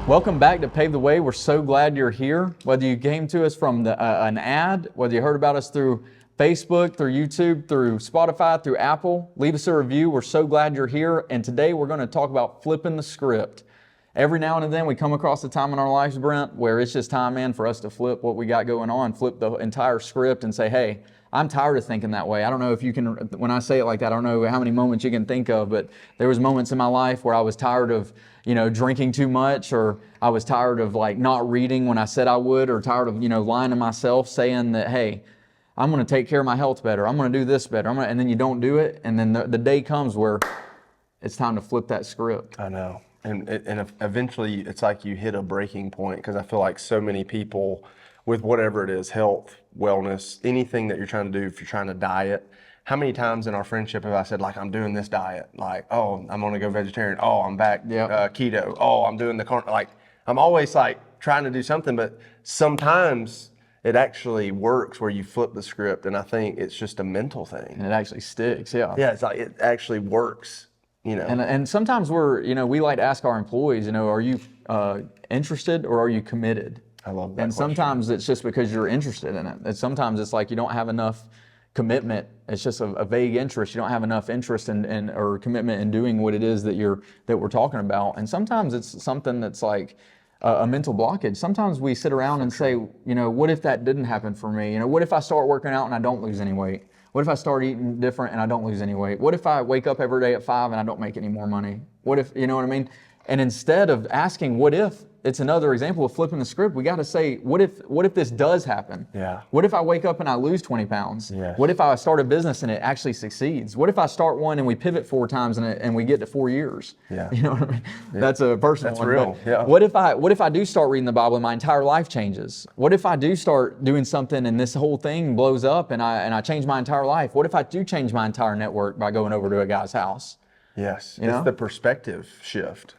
Welcome back to Pave the Way. We're so glad you're here. Whether you came to us from an ad, whether you heard about us through Facebook, through YouTube, through Spotify, through Apple, leave us a review. We're so glad you're here. And today we're going to talk about flipping the script. Every now and then we come across a time in our lives, Brent, where it's just time, man, for us to flip what we got going on, flip the entire script and say, hey, I'm tired of thinking that way. I don't know if you can, when I say it like that, I don't know how many moments you can think of, but there was moments in my life where I was tired of, drinking too much, or I was tired of not reading when I said I would, or tired of, lying to myself, saying that, hey, I'm going to take care of my health better. I'm going to do this better. And then you don't do it. And then the day comes where it's time to flip that script. I know. And eventually it's like you hit a breaking point, because I feel like so many people with whatever it is, health, wellness, anything that you're trying to do, if you're trying to diet, how many times in our friendship have I said, I'm doing this diet, oh, I'm going to go vegetarian, oh, I'm back keto, oh, I'm doing the I'm always trying to do something, but sometimes it actually works where you flip the script, and I think it's just a mental thing. And it actually sticks, yeah. Yeah, it's it actually works, And sometimes we like to ask our employees, are you interested or are you committed? I love that. And sometimes it's just because you're interested in it. And sometimes it's you don't have enough commitment. It's just a vague interest. You don't have enough interest in or commitment in doing what it is that we're talking about. And sometimes it's something that's a mental blockage. Sometimes we sit around and say, what if that didn't happen for me? What if I start working out and I don't lose any weight? What if I start eating different and I don't lose any weight? What if I wake up every day at 5 and I don't make any more money? What if, you know what I mean? And instead of asking what if, it's another example of flipping the script. We got to say, what if this does happen? Yeah. What if I wake up and I lose 20 pounds? Yes. What if I start a business and it actually succeeds? What if I start one and we pivot 4 times and we get to 4 years? Yeah. You know what I mean? Yeah. That's a personal That's one. real. But yeah. What if I do start reading the Bible and my entire life changes? What if I do start doing something and this whole thing blows up and I change my entire life? What if I do change my entire network by going over to a guy's house? Yes. It's the perspective shift,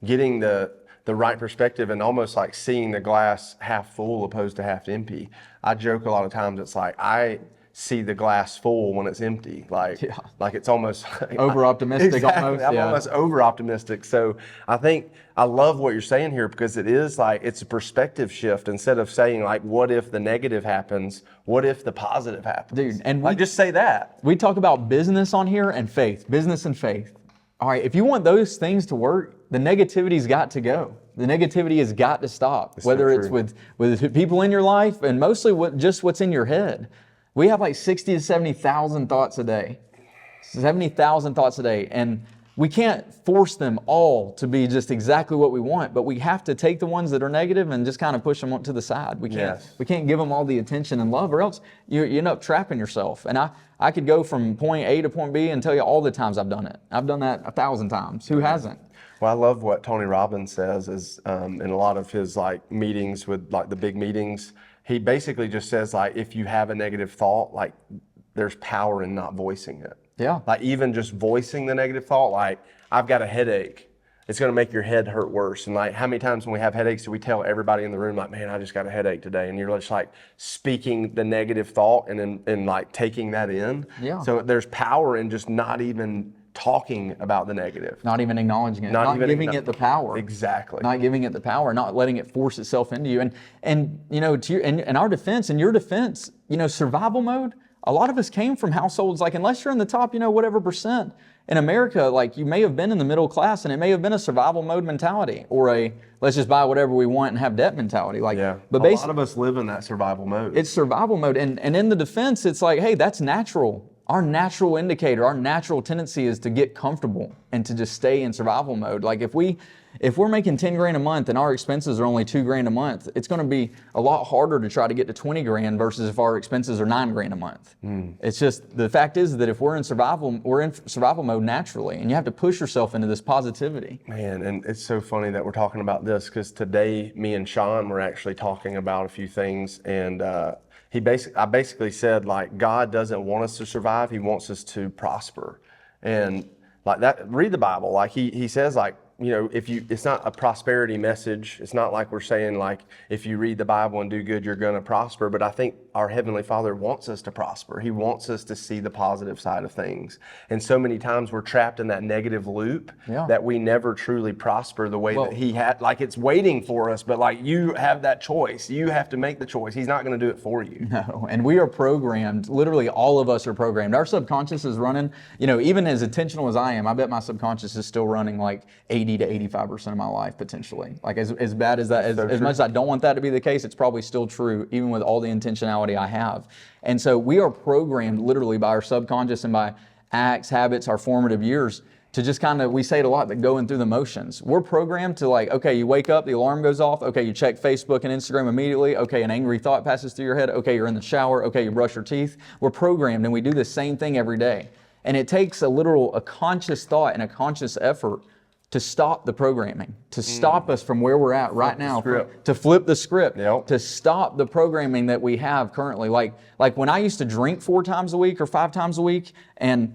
getting the right perspective and almost seeing the glass half full opposed to half empty. I joke a lot of times, it's I see the glass full when it's empty. It's almost over optimistic. Exactly. Almost. I'm yeah. almost over optimistic. So I think I love what you're saying here, because it is it's a perspective shift. Instead of saying what if the negative happens, what if the positive happens? Dude, and we just say that. We talk about business on here and faith, business and faith. All right, if you want those things to work, the negativity's got to go. The negativity has got to stop, whether it's with people in your life and mostly just what's in your head. We have 60 to 70,000 thoughts a day. 70,000 thoughts a day. And we can't force them all to be just exactly what we want, but we have to take the ones that are negative and just kind of push them to the side. We can't give them all the attention and love, or else you end up trapping yourself. And I could go from point A to point B and tell you all the times I've done it. I've done that 1,000 times. Who hasn't? Well, I love what Tony Robbins says is in a lot of his meetings with the big meetings. He basically just says if you have a negative thought, there's power in not voicing it. Yeah. Even just voicing the negative thought, I've got a headache. It's going to make your head hurt worse. And how many times when we have headaches do we tell everybody in the room, man, I just got a headache today. And you're just speaking the negative thought and taking that in. Yeah. So there's power in just not even talking about the negative. Not even acknowledging it. Not giving it the power. Exactly. Not giving it the power, not letting it force itself into you. And in our defense, in your defense, survival mode, a lot of us came from households, unless you're in the top, whatever percent in America, you may have been in the middle class and it may have been a survival mode mentality or a let's just buy whatever we want and have debt mentality. But a lot of us live in that survival mode. It's survival mode. And in the defense, it's hey, that's natural. Our natural indicator, our natural tendency is to get comfortable and to just stay in survival mode. If we're making 10 grand a month and our expenses are only 2 grand a month, it's going to be a lot harder to try to get to 20 grand versus if our expenses are 9 grand a month. It's just, the fact is that if we're in survival mode naturally, and you have to push yourself into this positivity. Man, and it's so funny that we're talking about this, because today me and Sean were actually talking about a few things, and I basically said God doesn't want us to survive, He wants us to prosper. And that, read the Bible. He says it's not a prosperity message. It's not like we're saying like, if you read the Bible and do good, you're going to prosper. But I think our Heavenly Father wants us to prosper. He wants us to see the positive side of things. And so many times we're trapped in that negative loop that we never truly prosper the way that He had. Like, it's waiting for us, but like, you have that choice. You have to make the choice. He's not going to do it for you. No, and we are programmed. Literally, all of us are programmed. Our subconscious is running, even as intentional as I am, I bet my subconscious is still running like 80 to 85% of my life potentially. Like, as bad as that, as much as I don't want that to be the case, it's probably still true, even with all the intentionality I have. And so we are programmed literally by our subconscious and by acts, habits, our formative years to just we say it a lot, that going through the motions. We're programmed to like, okay, you wake up, the alarm goes off, okay, you check Facebook and Instagram immediately, okay, an angry thought passes through your head, okay, you're in the shower, okay, you brush your teeth. We're programmed, and we do the same thing every day. And it takes a conscious thought and a conscious effort to stop the programming, to stop us from where we're at right now, to flip the script, to stop the programming that we have currently. Like when I used to drink 4 times a week or 5 times a week, and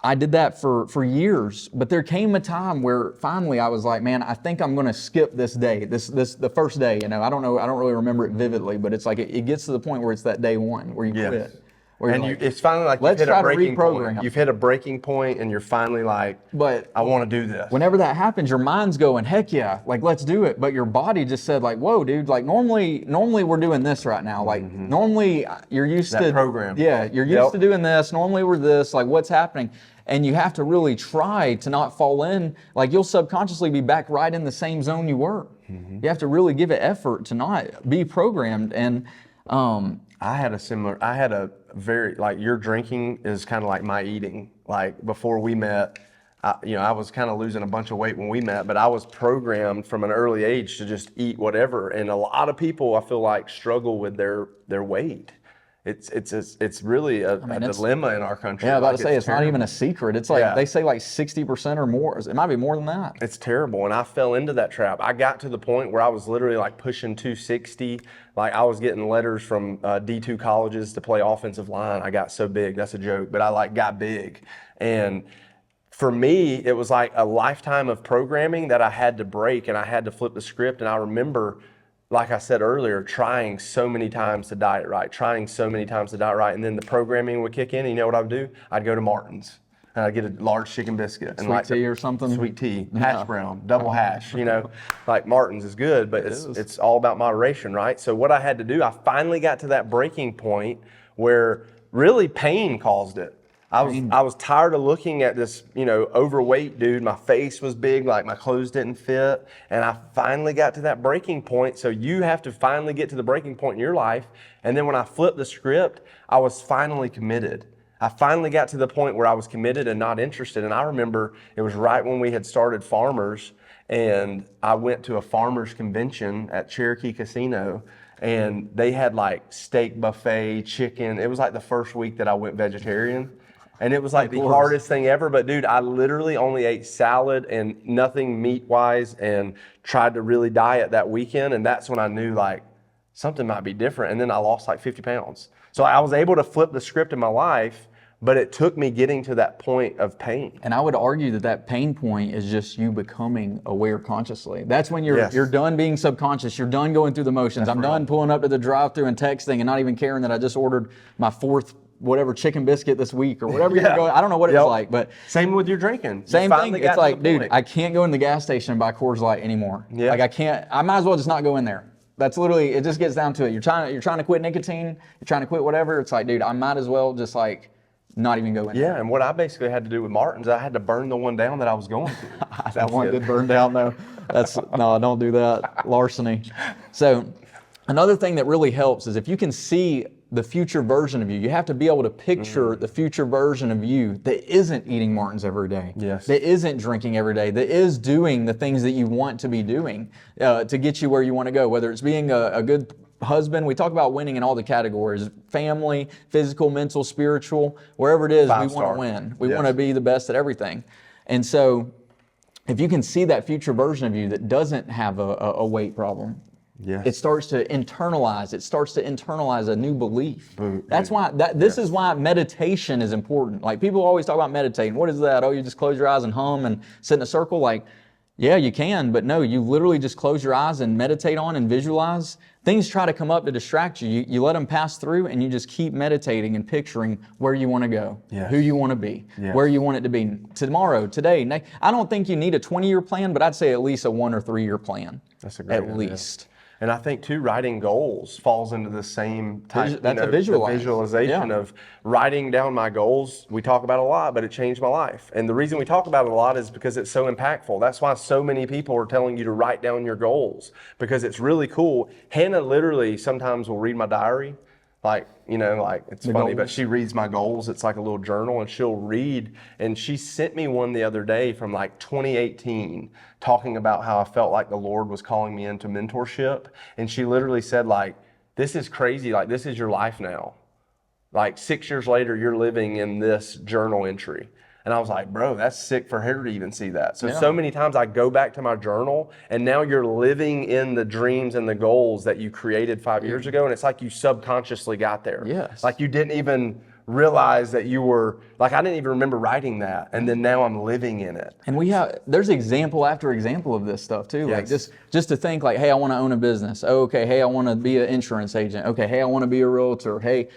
I did that for years, but there came a time where finally I was like, man, I think I'm going to skip this day, the first day. I don't know, I don't really remember it vividly, but it's like it gets to the point where it's that day one where you quit. And it's finally like you've hit a breaking point. You've hit a breaking point, and you're finally like, but I want to do this. Whenever that happens, your mind's going, heck yeah, like let's do it. But your body just said like, whoa, dude, like normally we're doing this right now. Like normally you're used to program. Yeah, you're used to doing this. Normally we're this. Like, what's happening? And you have to really try to not fall in. Like, you'll subconsciously be back right in the same zone you were. You have to really give it effort to not be programmed. And I had a very, like, your drinking is kind of like my eating. Like, before we met, I was kind of losing a bunch of weight when we met, but I was programmed from an early age to just eat whatever. And a lot of people, I feel like, struggle with their weight. It's really a dilemma in our country. Yeah, I'm about to say, it's not even a secret. It's like, they say like 60% or more. It might be more than that. It's terrible. And I fell into that trap. I got to the point where I was literally like pushing 260. Like, I was getting letters from D2 colleges to play offensive line. I got so big. That's a joke. But I got big. And for me, it was like a lifetime of programming that I had to break, and I had to flip the script. And I remember, like I said earlier, trying so many times to diet right, and then the programming would kick in, and you know what I would do? I'd go to Martin's, and I'd get a large chicken biscuit. And sweet tea or something? Sweet tea, hash brown, double hash, like Martin's is good, but it's all about moderation, right? So what I had to do, I finally got to that breaking point where really pain caused it. I was tired of looking at this, overweight dude. My face was big, like my clothes didn't fit. And I finally got to that breaking point. So you have to finally get to the breaking point in your life. And then when I flipped the script, I was finally committed. I finally got to the point where I was committed and not interested. And I remember it was right when we had started Farmers, and I went to a farmers convention at Cherokee Casino, and they had like steak buffet, chicken. It was like the first week that I went vegetarian. And it was like the hardest thing ever. But dude, I literally only ate salad and nothing meat-wise, and tried to really diet that weekend. And that's when I knew like something might be different. And then I lost like 50 pounds. So I was able to flip the script in my life, but it took me getting to that point of pain. And I would argue that pain point is just you becoming aware consciously. That's when you're done being subconscious. You're done going through the motions. I'm done pulling up to the drive-thru and texting and not even caring that I just ordered my 4th whatever chicken biscuit this week or whatever you're going. I don't know what it's like, but same with your drinking. Same thing. It's like, dude, I can't go in the gas station and buy Coors Light anymore. Yeah. Like, I might as well just not go in there. That's literally, it just gets down to it. You're trying to quit nicotine, you're trying to quit whatever. It's like, dude, I might as well just like not even go in there. Yeah, and what I basically had to do with Martin's, I had to burn the one down that I was going to. That one did burn down though. No, don't do that. Larceny. So another thing that really helps is if you can see the future version of you. You have to be able to picture the future version of you that isn't eating Martin's every day, that isn't drinking every day, that is doing the things that you want to be doing to get you where you want to go, whether it's being a good husband. We talk about winning in all the categories: family, physical, mental, spiritual, wherever it is, we want to win. We want to be the best at everything. And so if you can see that future version of you that doesn't have a weight problem, it starts to internalize. It starts to internalize a new belief. That's why this is why meditation is important. Like, people always talk about meditating. What is that? Oh, you just close your eyes and hum and sit in a circle. Like, Yeah, you can, but no, you literally just close your eyes and meditate on and visualize. Things try to come up to distract you. You let them pass through and you just keep meditating and picturing where you want to go, Yes. who you want to be, Yes. where you want it to be tomorrow, today. I don't think you need a 20-year plan, but I'd say at least a 1 or 3 year plan. That's a great idea. At least. And I think too, writing goals falls into the same type. That's a the visualization Yeah. of writing down my goals. We talk about it a lot, but it changed my life. And the reason we talk about it a lot is because it's so impactful. That's why so many people are telling you to write down your goals, because it's really cool. Hannah literally sometimes will read my diary. Like, it's funny, but she reads my goals. It's like a little journal, and she'll read. And she sent me one the other day from like 2018, talking about how I felt like the Lord was calling me into mentorship. And she literally said, like, this is crazy. Like, this is your life now. Like 6 years later, you're living in this journal entry. And I was like, bro, that's sick for her to even see that. So many times I go back to my journal, and now you're living in the dreams and the goals that you created 5 years ago. And it's like you subconsciously got there. Yes. Like you didn't even realize that you were, like, I didn't even remember writing that. And then now I'm living in it. And there's example after example of this stuff too. Yes. Like just to think like, hey, I want to own a business. Oh, okay. Hey, I want to be an insurance agent. Okay. Hey, I want to be a realtor. Hey,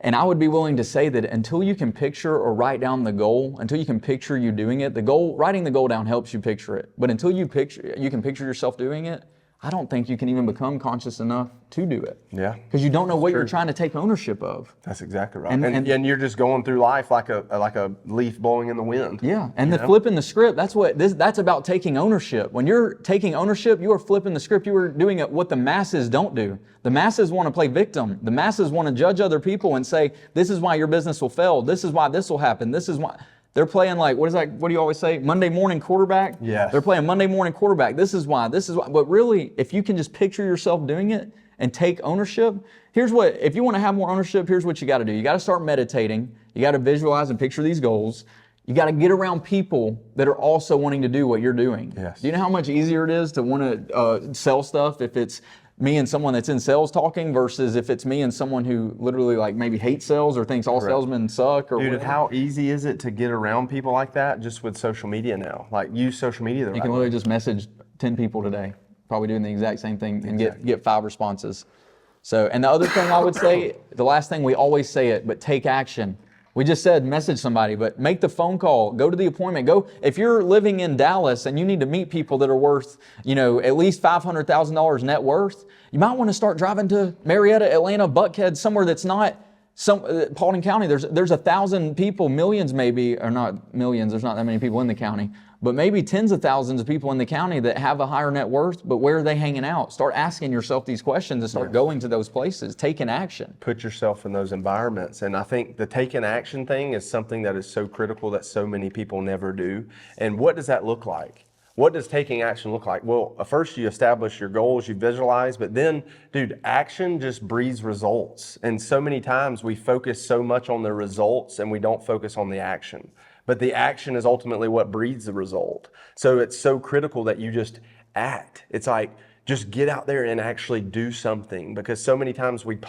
and I would be willing to say that until you can picture or write down the goal, until you can picture you doing it, writing the goal down helps you picture it. But until you can picture yourself doing it, I don't think you can even become conscious enough to do it. Yeah. Because you don't know what you're trying to take ownership of. That's exactly right. And you're just going through life like a leaf blowing in the wind. Yeah. And flipping the script, that's about taking ownership. When you're taking ownership, you are flipping the script. You are doing what the masses don't do. The masses want to play victim. The masses want to judge other people and say, this is why your business will fail. This is why this will happen. This is why. They're playing like, what do you always say? Monday morning quarterback? Yes. They're playing Monday morning quarterback. This is why. But really, if you can just picture yourself doing it and take ownership, if you want to have more ownership, here's what you got to do. You got to start meditating. You got to visualize and picture these goals. You got to get around people that are also wanting to do what you're doing. Yes. Do you know how much easier it is to want to sell stuff if it's me and someone that's in sales talking versus if it's me and someone who literally like maybe hates sales or thinks all salesmen suck or Dude, whatever. how easy is it to get around people like that just with social media now? Like, use social media the right You can way. literally just message 10 people today, probably doing the exact same thing and get 5 responses. So, and the other thing I would say, the last thing, we always say it, but take action. We just said message somebody, but make the phone call, go to the appointment, if you're living in Dallas and you need to meet people that are worth, at least $500,000 net worth, you might want to start driving to Marietta, Atlanta, Buckhead, somewhere that's not Paulding County. There's 1,000 people, millions maybe, or not millions, there's not that many people in the county, but maybe tens of thousands of people in the county that have a higher net worth, but where are they hanging out? Start asking yourself these questions and start going to those places, taking action. Put yourself in those environments. And I think the taking action thing is something that is so critical that so many people never do. And what does that look like? What does taking action look like? Well, first you establish your goals, you visualize, but then, dude, action just breeds results. And so many times we focus so much on the results and we don't focus on the action. But the action is ultimately what breeds the result. So it's so critical that you just act. It's like, just get out there and actually do something, because so many times we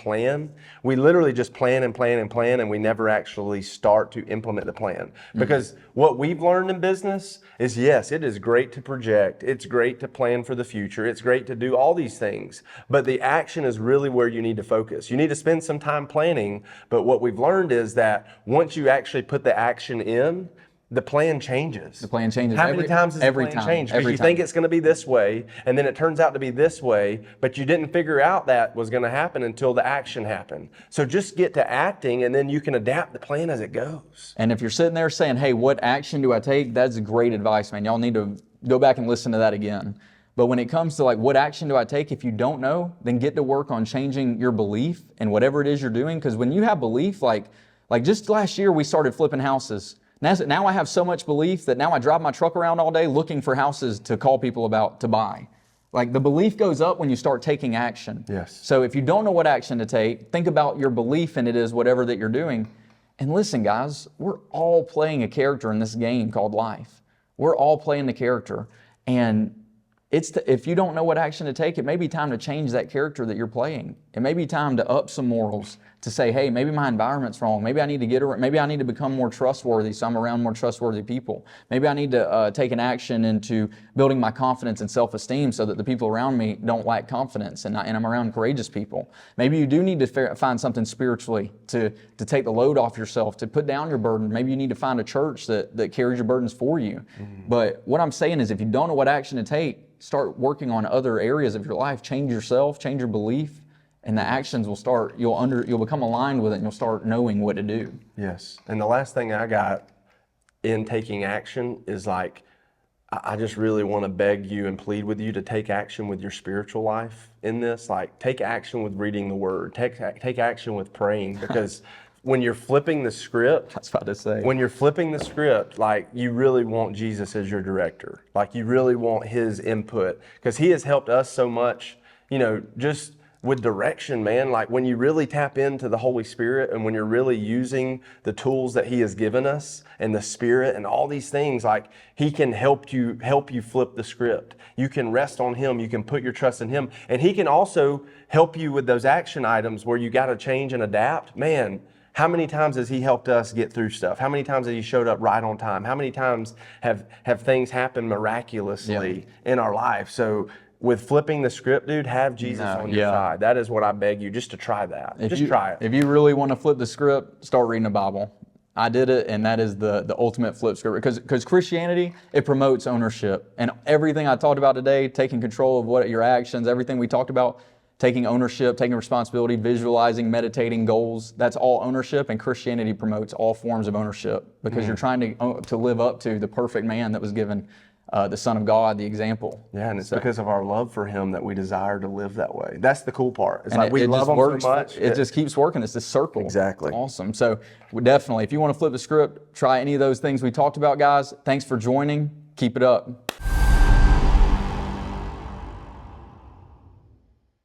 literally just plan and plan and plan, and we never actually start to implement the plan. Because what we've learned in business is, yes, it is great to project. It's great to plan for the future. It's great to do all these things, but the action is really where you need to focus. You need to spend some time planning, but what we've learned is that once you actually put the action in, the plan changes. The plan changes. How many times does the plan change? Because you think it's going to be this way, and then it turns out to be this way, but you didn't figure out that was going to happen until the action happened. So just get to acting, and then you can adapt the plan as it goes. And if you're sitting there saying, hey, what action do I take? That's great advice, man. Y'all need to go back and listen to that again. But when it comes to like, what action do I take? If you don't know, then get to work on changing your belief in whatever it is you're doing. Because when you have belief, like just last year, we started flipping houses. Now I have so much belief that now I drive my truck around all day looking for houses to call people about to buy. Like, the belief goes up when you start taking action. Yes. So if you don't know what action to take, think about your belief in it is whatever that you're doing. And listen, guys, we're all playing a character in this game called life. We're all playing the character. And if you don't know what action to take, it may be time to change that character that you're playing It may be time to up some morals, to say, hey, maybe my environment's wrong. Maybe I need to maybe I need to become more trustworthy so I'm around more trustworthy people. Maybe I need to take an action into building my confidence and self-esteem so that the people around me don't lack confidence and I'm around courageous people. Maybe you do need to find something spiritually to take the load off yourself, to put down your burden. Maybe you need to find a church that carries your burdens for you. But what I'm saying is if you don't know what action to take, start working on other areas of your life. Change yourself, change your belief, and the actions will start, you'll become aligned with it and you'll start knowing what to do. Yes. And the last thing I got in taking action is like, I just really want to beg you and plead with you to take action with your spiritual life in this. Like, take action with reading the Word. Take action with praying, because when you're flipping the script, I was about to say, when you're flipping the script, like, you really want Jesus as your director. Like, you really want His input, because He has helped us so much, just with direction, man. Like, when you really tap into the Holy Spirit and when you're really using the tools that He has given us and the Spirit and all these things, like, He can help you flip the script. You can rest on Him. You can put your trust in Him. And He can also help you with those action items where you got to change and adapt. Man, how many times has He helped us get through stuff? How many times has He showed up right on time? How many times have things happened miraculously in our life? So with flipping the script, dude, have Jesus on your side. That is what I beg you, just to try that. Try it. If you really want to flip the script, start reading the Bible. I did it, and that is the ultimate flip script. Because Christianity, it promotes ownership. And everything I talked about today, taking control of what your actions, everything we talked about, taking ownership, taking responsibility, visualizing, meditating goals, that's all ownership. And Christianity promotes all forms of ownership, because you're trying to live up to the perfect man that was given, the Son of God, the example. Yeah, and it's because of our love for Him that we desire to live that way. That's the cool part. It's like we love Him so much. It just keeps working. It's this circle. Exactly. Awesome. So definitely, if you want to flip the script, try any of those things we talked about, guys. Thanks for joining. Keep it up.